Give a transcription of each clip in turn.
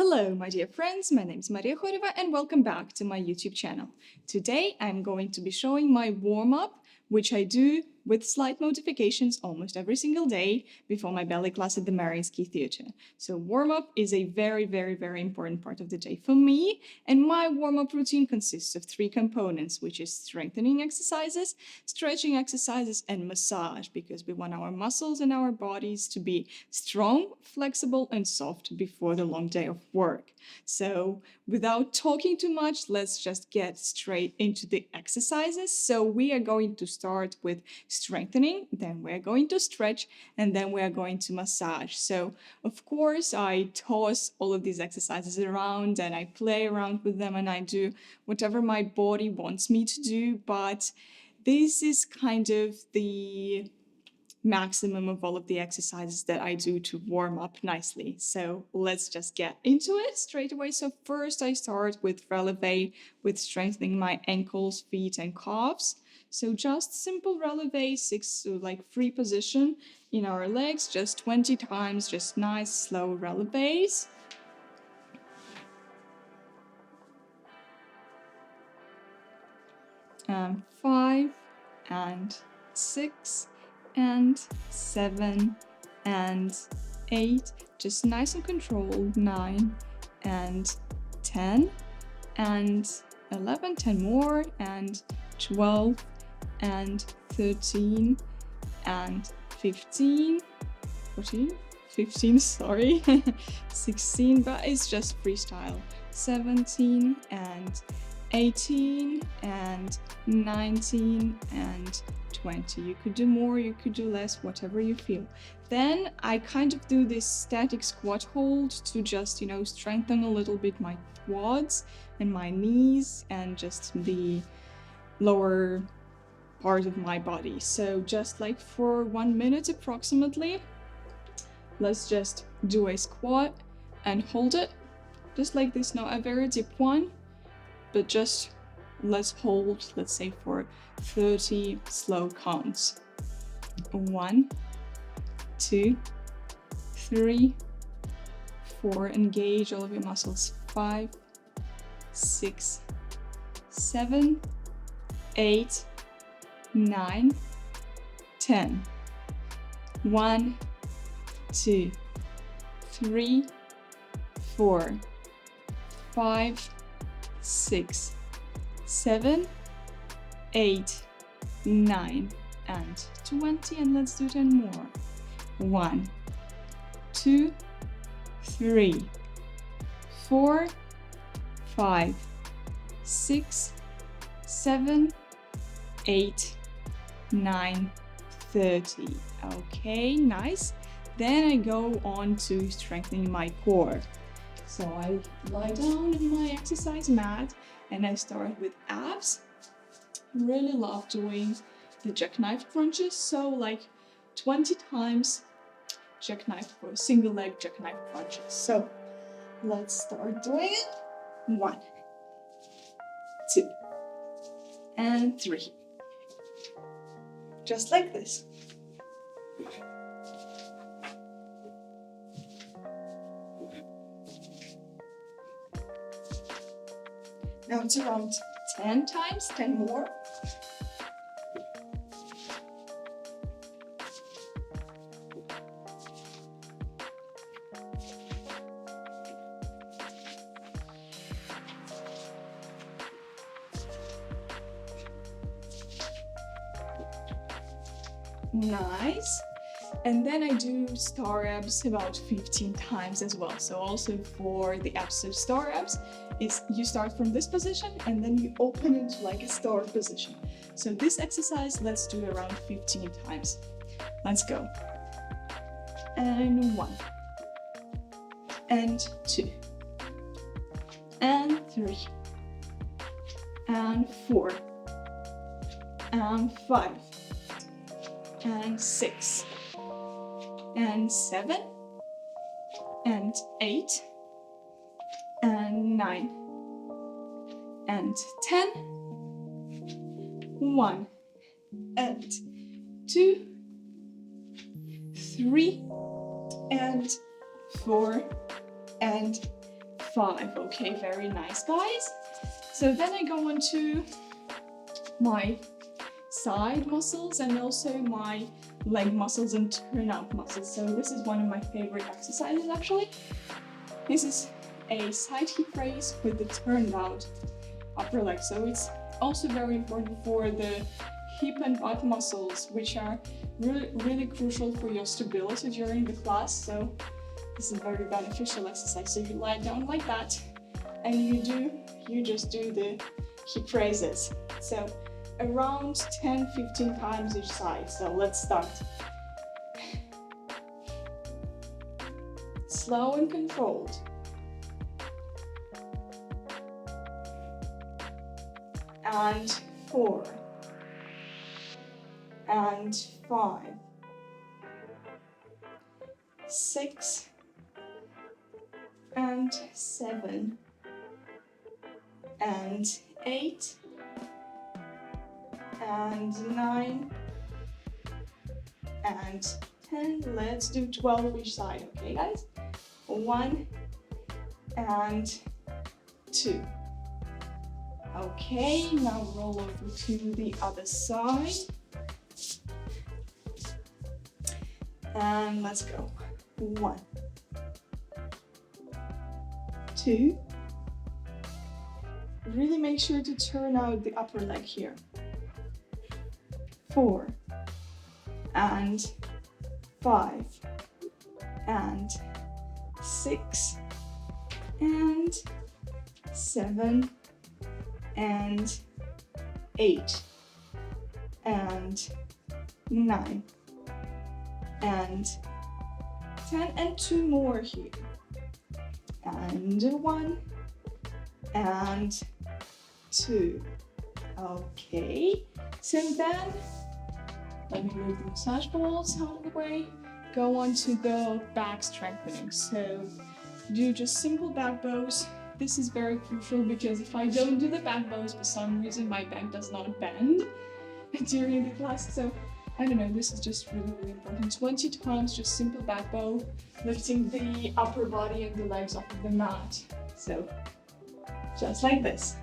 Hello, my dear friends, my name is Maria Khoreva and welcome back to my YouTube channel. Today I'm going to be showing my warm-up, which I do with slight modifications almost every single day before my ballet class at the Mariinsky Theatre. So warm-up is a very important part of the day for me, and my warm-up routine consists of 3 components, which is strengthening exercises, stretching exercises, and massage, because we want our muscles and our bodies to be strong, flexible, and soft before the long day of work. So without talking too much, let's just get straight into the exercises. So we are going to start with strengthening, then we're going to stretch, and then we're going to massage. So of course I toss all of these exercises around and I play around with them and I do whatever my body wants me to do, but this is kind of the maximum of all of the exercises that I do to warm up nicely. So let's just get into it straight away. So first I start with releve, with strengthening my ankles, feet, and calves. So just simple releve, 6 free position in our legs, just 20 times, just nice slow releves. And 5 and 6 and 7 and 8, just nice and controlled, 9 and 10 and 11, 10 more, and 12 and 13 and 15, 14, 15, sorry, 16, but it's just freestyle, 17 and 18 and 19 and 20. You could do more, you could do less, whatever you feel. Then I kind of do this static squat hold to just, strengthen a little bit my quads and my knees and just the lower part of my body. So just like for 1 minute approximately, let's just do a squat and hold it, just like this, not a very deep one, but just let's hold, let's say for 30 slow counts. 1, 2, 3, 4, engage all of your muscles. 5, 6, 7, 8, 9, 10. 1, 2, 3, 4, 5, 6, 7, 8, 9, and 20, and let's do 10 more. 1, 2, 3, 4, 5, 6, 7, 8, 9, 30. Okay, nice. Then I go on to strengthening my core. So I lie down in my exercise mat and I start with abs. Really love doing the jackknife crunches, so like 20 times jackknife for single leg jackknife crunches. So let's start doing it. 1, 2, and 3. Just like this. Now it's around 10 times, 10 more. Nice. And then I do star abs about 15 times as well. So also for the abs of star abs, is you start from this position and then you open into like a star position. So this exercise, let's do around 15 times. Let's go. And 1, and 2, and 3, and 4, and 5, and 6, and 7, and 8, and 9, and 10, 1, and 2, 3, and 4, and 5. Okay, very nice, guys. So then I go on to my side muscles and also my leg muscles and turnout muscles. So this is one of my favorite exercises actually. This is a side hip raise with the turnout upper leg. So it's also very important for the hip and butt muscles, which are really crucial for your stability during the class. So this is a very beneficial exercise. So you lie down like that and you just do the hip raises. So around 10-15 times each side. So let's start. Slow and controlled. And 4. And 5. 6. And 7. And 8. And 9. And 10. Let's do 12 each side, okay guys? 1 and 2. Okay, now roll over to the other side. And let's go. 1, 2. Really make sure to turn out the upper leg here. 4 and 5 and 6 and 7 and 8 and 9 and 10 and 2 more here and 1 and 2. Okay, so then let me move the massage balls out of the way. Go on to the back strengthening. So do just simple back bows. This is very crucial because if I don't do the back bows, for some reason my back does not bend during the class. So I don't know, this is just really important. 20 times just simple back bow, lifting the upper body and the legs off of the mat. So just like this.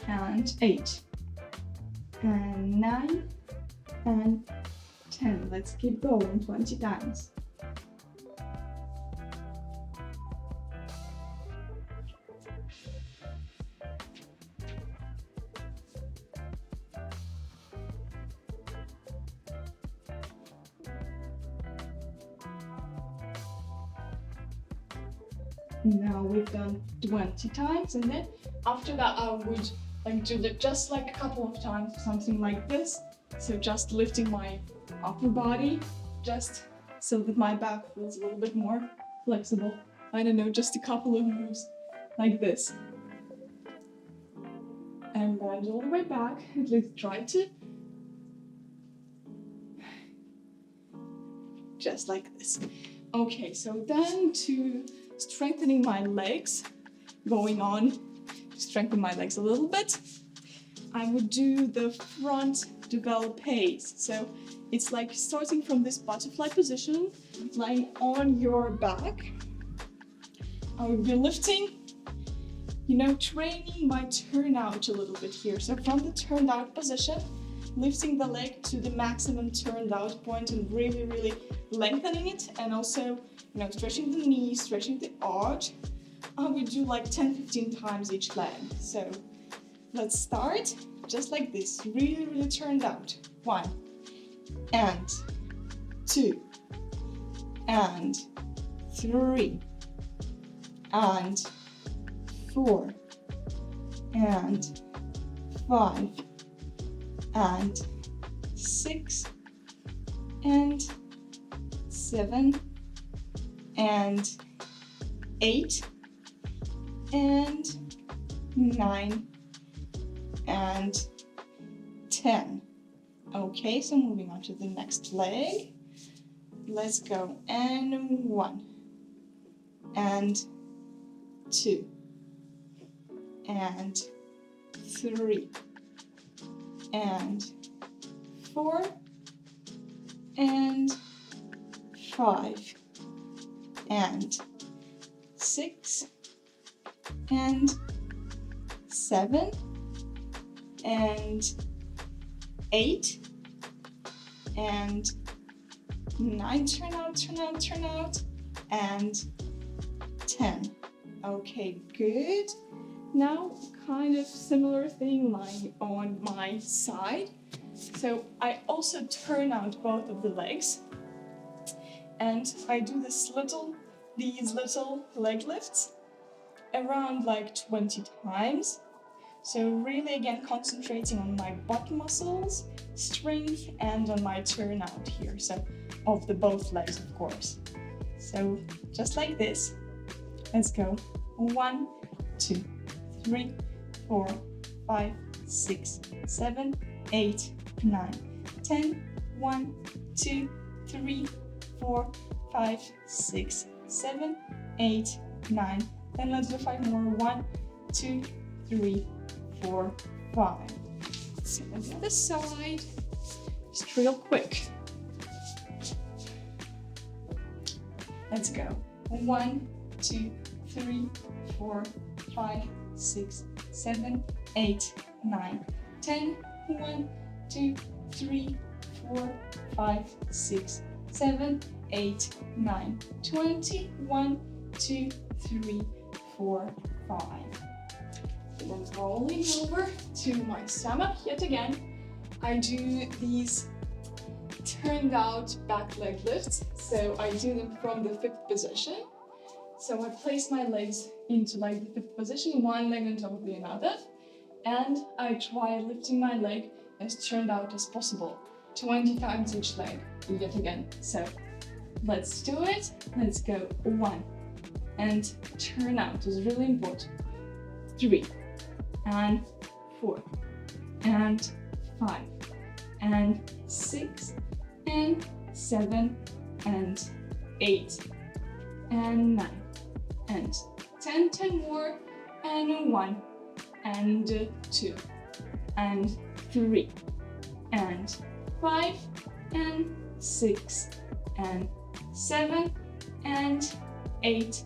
And 8 and 9 and 10. Let's keep going 20 times. Now we've done 20 times, and then after that I would do just like a couple of times, something like this. So just lifting my upper body, just so that my back feels a little bit more flexible. I don't know, just a couple of moves like this. And bend all the way back, at least try to. Just like this. Okay, so then to strengthening my legs, going on, strengthen my legs a little bit, I would do the front developase. So it's like starting from this butterfly position, lying on your back. I would be lifting, training my turnout a little bit here. So from the turned out position, lifting the leg to the maximum turned out point and really lengthening it, and also stretching the knee, stretching the arch. I would do like 10-15 times each leg. So let's start just like this, really turned out. 1 and 2 and 3 and 4 and 5 and 6 and 7 and 8 and 9 and 10. Okay, so moving on to the next leg. Let's go. And 1 and 2 and 3 and 4 and 5 and 6 and 7 and 8 and 9, turn out, and 10. Okay, good. Now, kind of similar thing lying on my side. So I also turn out both of the legs, and I do these little leg lifts around like 20 times. So really again concentrating on my butt muscles, strength, and on my turnout here. So of the both legs, of course. So just like this. Let's go. 1, 2, 3, 4, 5, 6, 7, 8, 9, 10. 1, 2, 3, 4, 5, 6, 7, 8, 9. Then let's do 5 more. 1, 2, 3, 4, 5. So on the other side, just real quick. Let's go. 1, 2, 3, 4, 5, 6, 7, 8, 9, 10. 1, 2, 3, 4, 5, 6, 7, 8, 9, 20. 1, 2, 3, 4, 5. Then rolling over to my stomach yet again. I do these turned out back leg lifts. So I do them from the 5th position. So I place my legs into like the 5th position, one leg on top of the another, and I try lifting my leg as turned out as possible, 20 times each leg, yet again. So let's do it. Let's go. 1, and turn out is really important. 3, and 4, and 5, and 6, and 7, and 8, and 9, and 10, 10 more, and 1, and 2, and 3, and 5, and 6, and 7, and 8,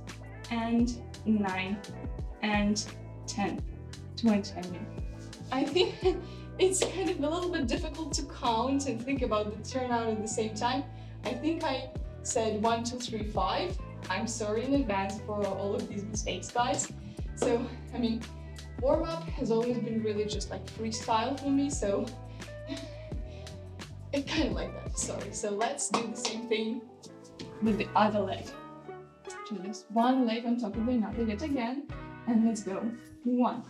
and 9, and 10, 20. I think it's kind of a little bit difficult to count and think about the turnout at the same time. I think I said 1, 2, 3, 5. I'm sorry in advance for all of these mistakes, guys. So, I mean, warm-up has always been really just like freestyle for me, so it's kind of like that, sorry. So let's do the same thing with the other leg. So just one leg on top of the other yet again, and let's go. 1,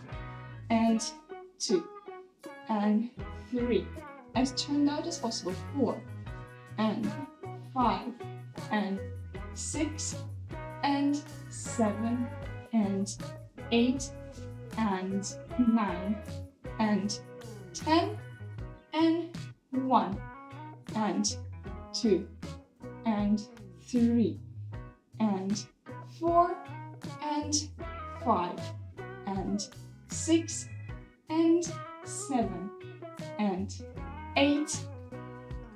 and 2, and 3, as turned out as possible. 4, and 5, and 6, and 7, and 8, and 9, and 10, and 1, and 2, and 3, and 4, and 5, and 6, and 7, and 8,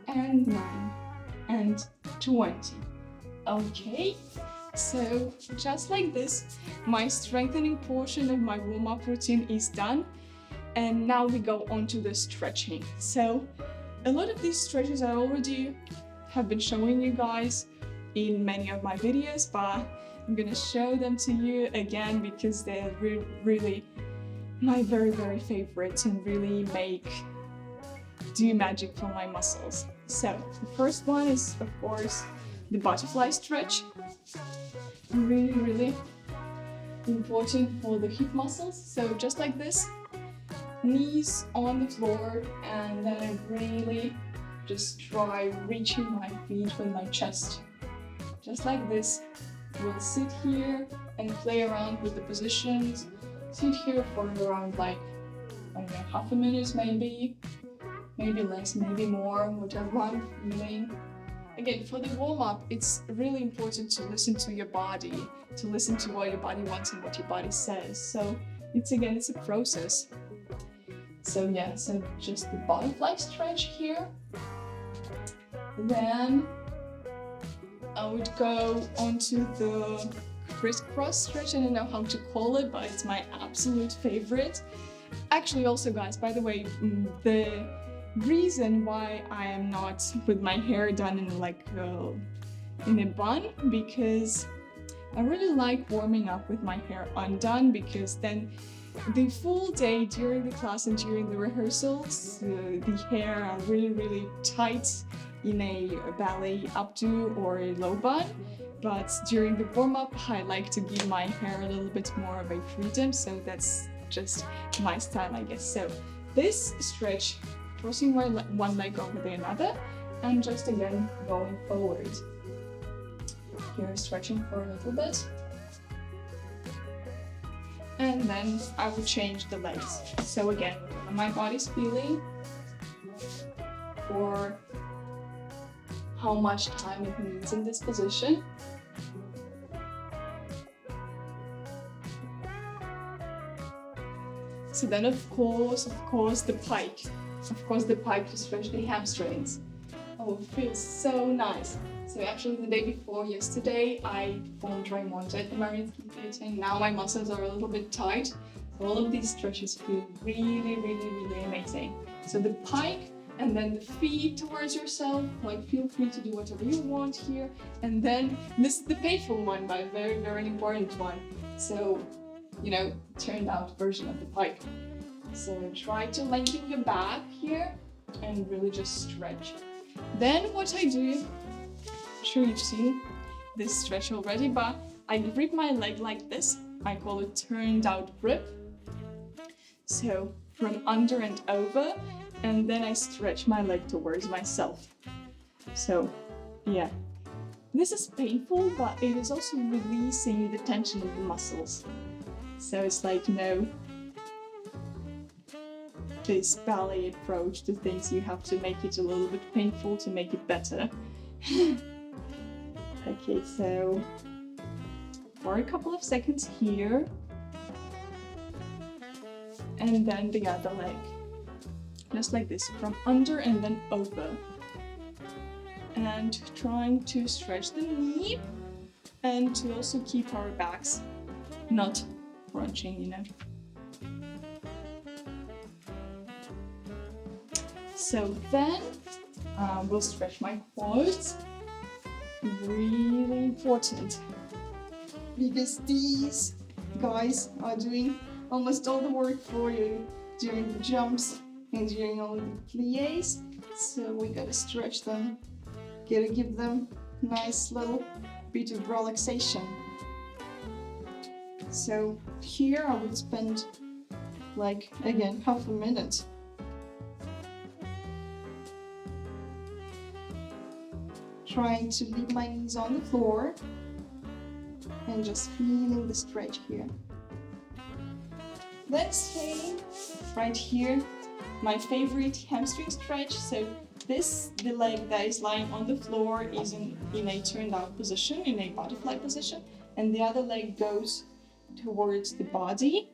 and 9, and 20. Okay, so just like this, my strengthening portion of my warm-up routine is done. And now we go on to the stretching. So a lot of these stretches I already have been showing you guys in many of my videos, but I'm gonna show them to you again because they're really my very favorites and really do magic for my muscles. So the first one is, of course, the butterfly stretch. Really important for the hip muscles. So just like this, knees on the floor, and then I really just try reaching my feet with my chest. Just like this. We'll sit here and play around with the positions. Sit here for around like, I don't know, half a minute maybe less, maybe more, whatever I'm feeling. Again, for the warm-up, it's really important to listen to your body, to listen to what your body wants and what your body says. So it's a process. So yeah, so just the butterfly stretch here. Then I would go onto the crisscross stretch. I don't know how to call it, but it's my absolute favorite. Actually, also guys, by the way, the reason why I am not with my hair done in a bun, because I really like warming up with my hair undone, because then the full day during the class and during the rehearsals, the hair are really tight in a ballet updo or a low bun. But during the warm-up, I like to give my hair a little bit more of a freedom, so that's just my style, I guess. So this stretch, crossing one leg over the other, and just again going forward. Here, stretching for a little bit. And then I will change the legs. So again, my body's feeling for how much time it needs in this position. So then of course the pike. Of course the pike to stretch the hamstrings. Oh, it feels so nice. So actually the day before yesterday, I performed Raymond at the Mariinsky Theatre, and now my muscles are a little bit tight. So all of these stretches feel really amazing. So the pike, and then the feet towards yourself, like feel free to do whatever you want here. And then this is the painful one, but a very important one. So, you know, turned out version of the pike. So try to lengthen your back here and really just stretch. Then what I do, I'm sure you've seen this stretch already, but I grip my leg like this. I call it turned out grip. So from under and over, and then I stretch my leg towards myself. So yeah, this is painful, but it is also releasing the tension in the muscles. So it's like, you know, this ballet approach to things, you have to make it a little bit painful to make it better. Okay, so for a couple of seconds here, and then the other leg, just like this, from under and then over, and trying to stretch the knee and to also keep our backs not crunching, you know. So then we'll stretch my quads. Really important, because these guys are doing almost all the work for you during the jumps and during all the pliés. So we gotta stretch them, gotta give them a nice little bit of relaxation. So here I would spend, like, again, half a minute. Trying to leave my knees on the floor and just feeling the stretch here. Then stay right here, my favorite hamstring stretch. So this, the leg that is lying on the floor, is in a turned out position, in a butterfly position, and the other leg goes towards the body.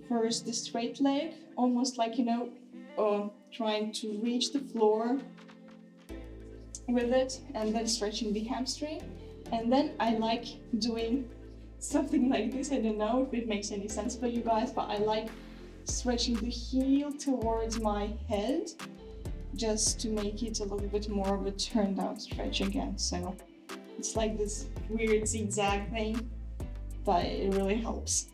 First the straight leg, almost like, you know, trying to reach the floor with it, and then stretching the hamstring. And then I like doing something like this. I don't know if it makes any sense for you guys, but I like stretching the heel towards my head, just to make it a little bit more of a turned out stretch again. So it's like this weird zigzag thing, but it really helps.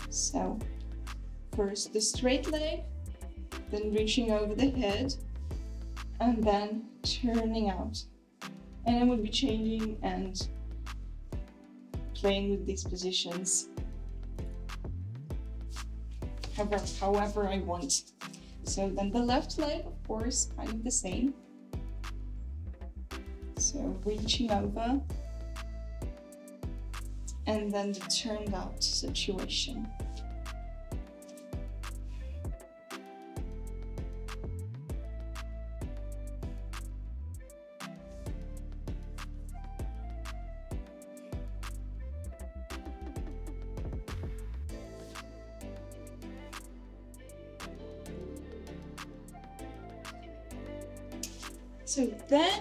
So first the straight leg, then reaching over the head, and then turning out. And I would be changing and playing with these positions however I want. So then the left leg, of course, kind of the same. So reaching over, and then the turned out situation. So then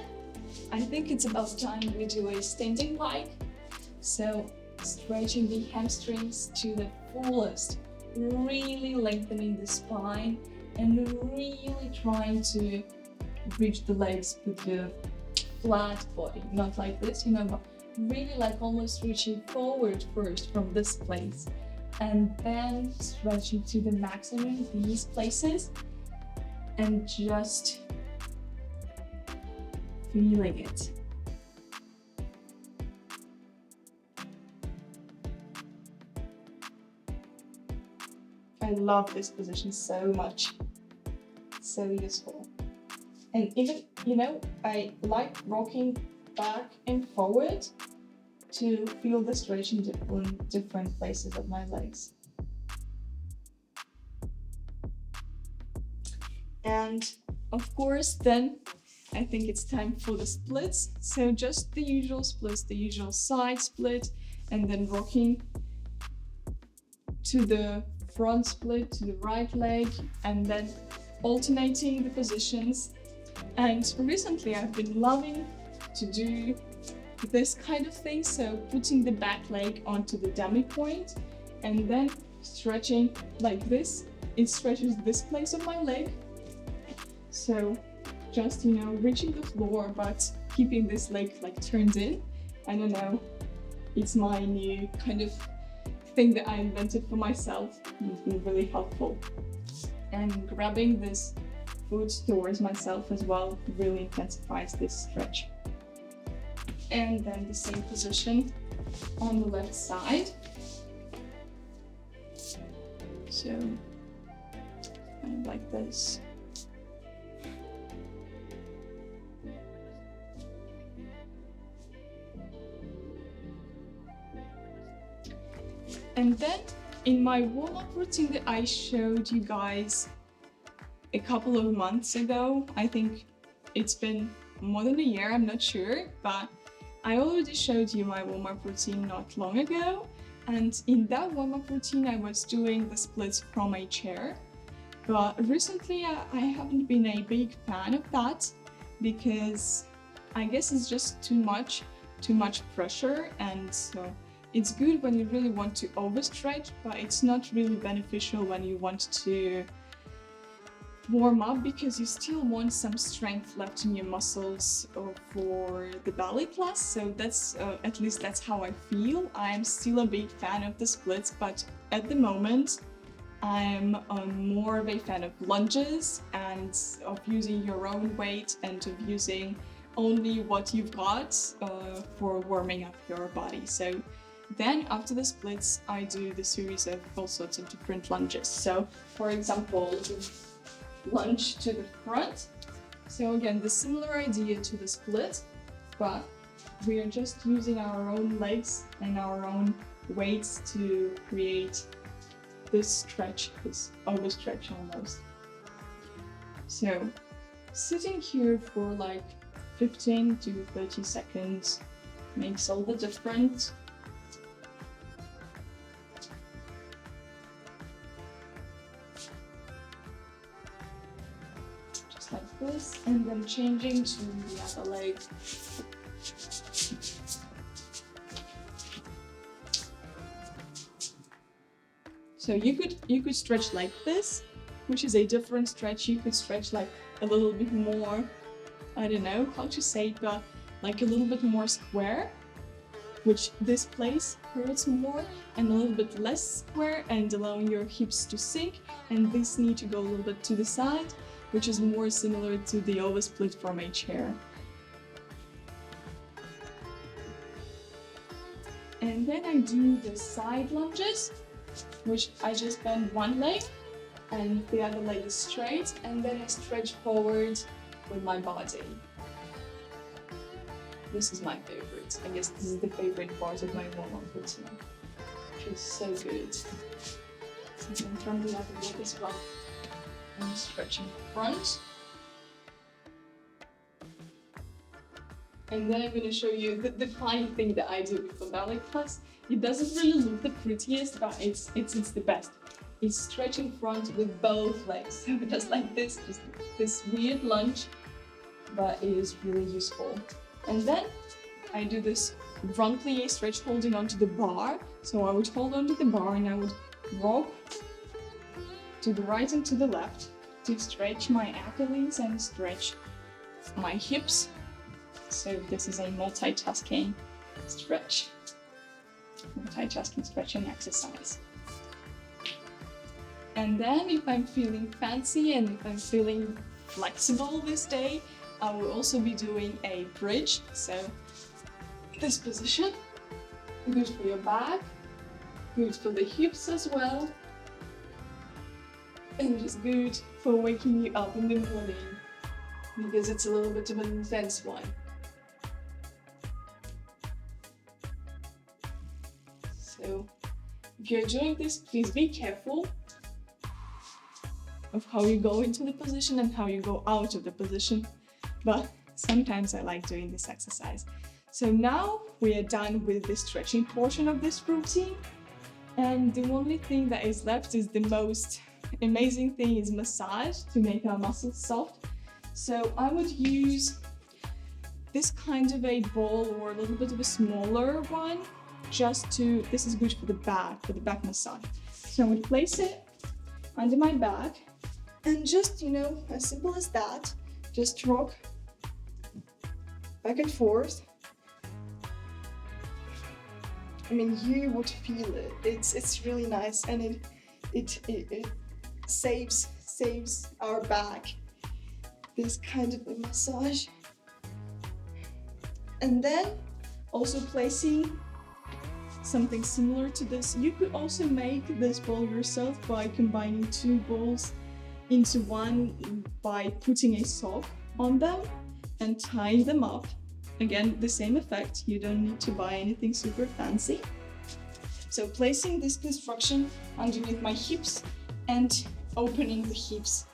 I think it's about time we do a standing pike. So stretching the hamstrings to the fullest, really lengthening the spine and really trying to reach the legs with the flat body, not like this, you know, but really like almost reaching forward first from this place and then stretching to the maximum these places and just feeling it. I love this position so much. It's so useful. And even, you know, I like rocking back and forward to feel the stretch in different places of my legs. And of course, then I think it's time for the splits. So just the usual splits, the usual side split, and then rocking to the front split to the right leg, and then alternating the positions. And recently I've been loving to do this kind of thing, so putting the back leg onto the dummy point and then stretching like this. It stretches this place of my leg. So just, you know, reaching the floor but keeping this leg like turned in. I don't know, it's my new kind of thing that I invented for myself. It's been really helpful. And grabbing this foot towards myself as well really intensifies this stretch. And then the same position on the left side. So kind of like this. And then in my warm-up routine that I showed you guys a couple of months ago, I think it's been more than a year, I'm not sure, but I already showed you my warm-up routine not long ago. And in that warm-up routine, I was doing the splits from a chair. But recently, I haven't been a big fan of that because I guess it's just too much pressure, and so it's good when you really want to overstretch, but it's not really beneficial when you want to warm up because you still want some strength left in your muscles for the ballet class. So that's at least that's how I feel. I'm still a big fan of the splits, but at the moment I'm more of a fan of lunges and of using your own weight and of using only what you've got for warming up your body. So then after the splits, I do the series of all sorts of different lunges. So for example, lunge to the front. So again, the similar idea to the split, but we are just using our own legs and our own weights to create this stretch, this overstretch almost. So sitting here for like 15 to 30 seconds makes all the difference. Like this, and then changing to the other leg. So you could stretch like this, which is a different stretch. You could stretch like a little bit more, I don't know how to say it, but like a little bit more square, which this place hurts more, and a little bit less square and allowing your hips to sink, and this knee to go a little bit to the side, which is more similar to the oversplit from a chair. And then I do the side lunges, which I just bend one leg and the other leg is straight, and then I stretch forward with my body. This is my favorite. I guess this is the favorite part of my warm-up routine, which is so good. And then turn the other leg as well. I'm stretching front. And then I'm going to show you the funny thing that I do with the ballet class. It doesn't really look the prettiest, but it's the best. It's stretching front with both legs. So just like this, just this weird lunge, but it is really useful. And then I do this front plie stretch holding onto the bar. So I would hold onto the bar and I would rock to the right and to the left to stretch my Achilles and stretch my hips. So this is a multitasking stretch, multitasking stretching exercise. And then if I'm feeling fancy and if I'm feeling flexible this day, I will also be doing a bridge. So this position, good for your back, good for the hips as well, and just good for waking you up in the morning because it's a little bit of an intense one. So if you're doing this, please be careful of how you go into the position and how you go out of the position. But sometimes I like doing this exercise. So now we are done with the stretching portion of this routine. And the only thing that is left is the most amazing thing is massage to make our muscles soft. So I would use this kind of a ball or a little bit of a smaller one this is good for the back massage. So I would place it under my back and just, as simple as that, just rock back and forth. I mean, you would feel it. It's really nice, and it saves our back. This kind of a massage, and then also placing something similar to this. You could also make this ball yourself by combining two balls into one by putting a sock on them and tying them up. Again, the same effect. You don't need to buy anything super fancy. So placing this construction underneath my hips and opening the hips.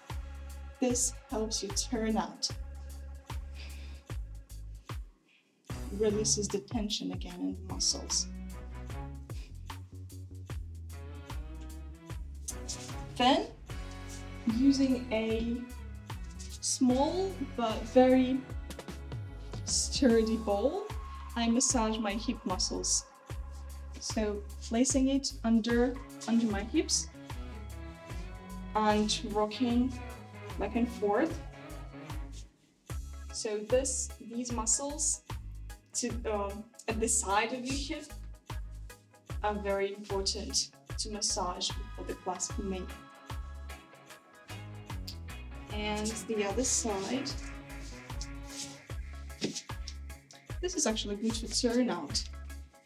This helps you turn out. Releases the tension again in the muscles. Then, using a small but very sturdy ball, I massage my hip muscles. So placing it under my hips and rocking back and forth. So these muscles at the side of your hip are very important to massage before the class for me. And the other side. This is actually good for turnout.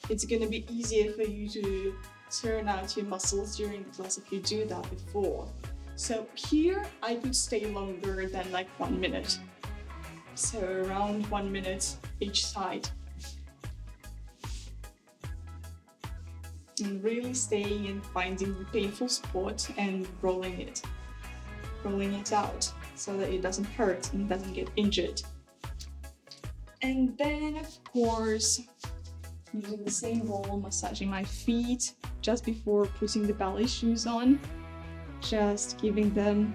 It's going to be easier for you to turn out your muscles during the class if you do that before. So here I could stay longer than like 1 minute. So around 1 minute each side. And really staying and finding the painful spot and rolling it out so that it doesn't hurt and doesn't get injured. And then of course, using the same ball, massaging my feet just before putting the ballet shoes on, just giving them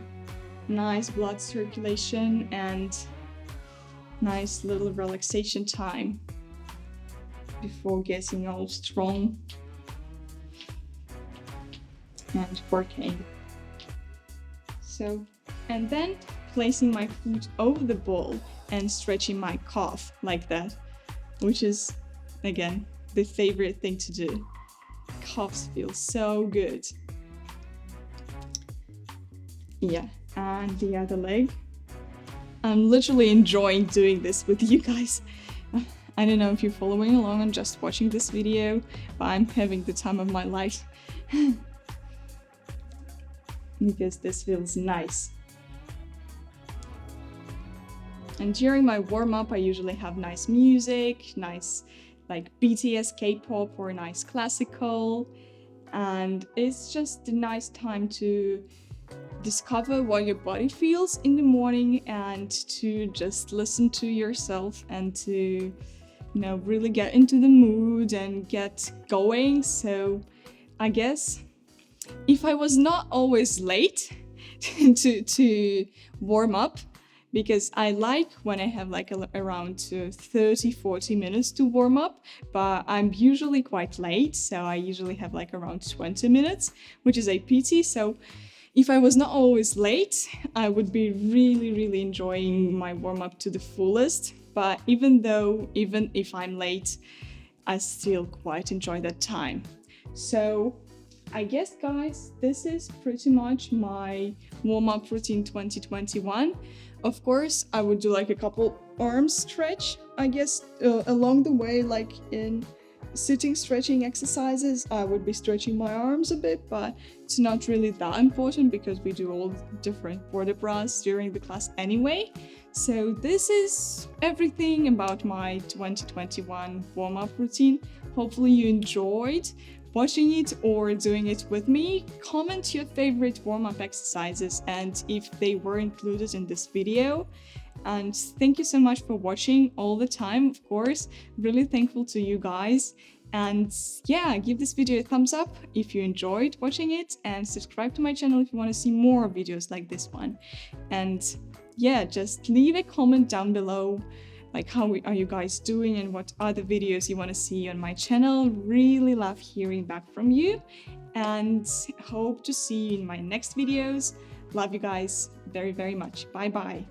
nice blood circulation and nice little relaxation time before getting all strong and working. So, and then placing my foot over the ball and stretching my calf like that, which is, again, the favorite thing to do. Calves feel so good. Yeah, and the other leg. I'm literally enjoying doing this with you guys. I don't know if you're following along and just watching this video, but I'm having the time of my life. Because this feels nice. And during my warm-up, I usually have nice music, nice like BTS, K-pop, or nice classical. And it's just a nice time to discover what your body feels in the morning and to just listen to yourself and to, really get into the mood and get going. So I guess if I was not always late to warm up, because I like when I have like around 30-40 minutes to warm up, but I'm usually quite late, so I usually have like around 20 minutes, which is a pity. So if I was not always late, I would be really enjoying my warm-up to the fullest. But even if I'm late, I still quite enjoy that time. So I guess, guys, this is pretty much my warm-up routine 2021. Of course, I would do like a couple arm stretch, I guess, along the way, like in sitting stretching exercises. I would be stretching my arms a bit, but it's not really that important because we do all different vertebrae during the class anyway. So this is everything about my 2021 warm-up routine. Hopefully you enjoyed watching it or doing it with me. Comment your favorite warm-up exercises and if they were included in this video. And thank you so much for watching all the time, of course. Really thankful to you guys. And yeah, give this video a thumbs up if you enjoyed watching it, and subscribe to my channel if you want to see more videos like this one. And yeah, just leave a comment down below, like how are you guys doing and what other videos you want to see on my channel. Really love hearing back from you, and hope to see you in my next videos. Love you guys very much. Bye bye.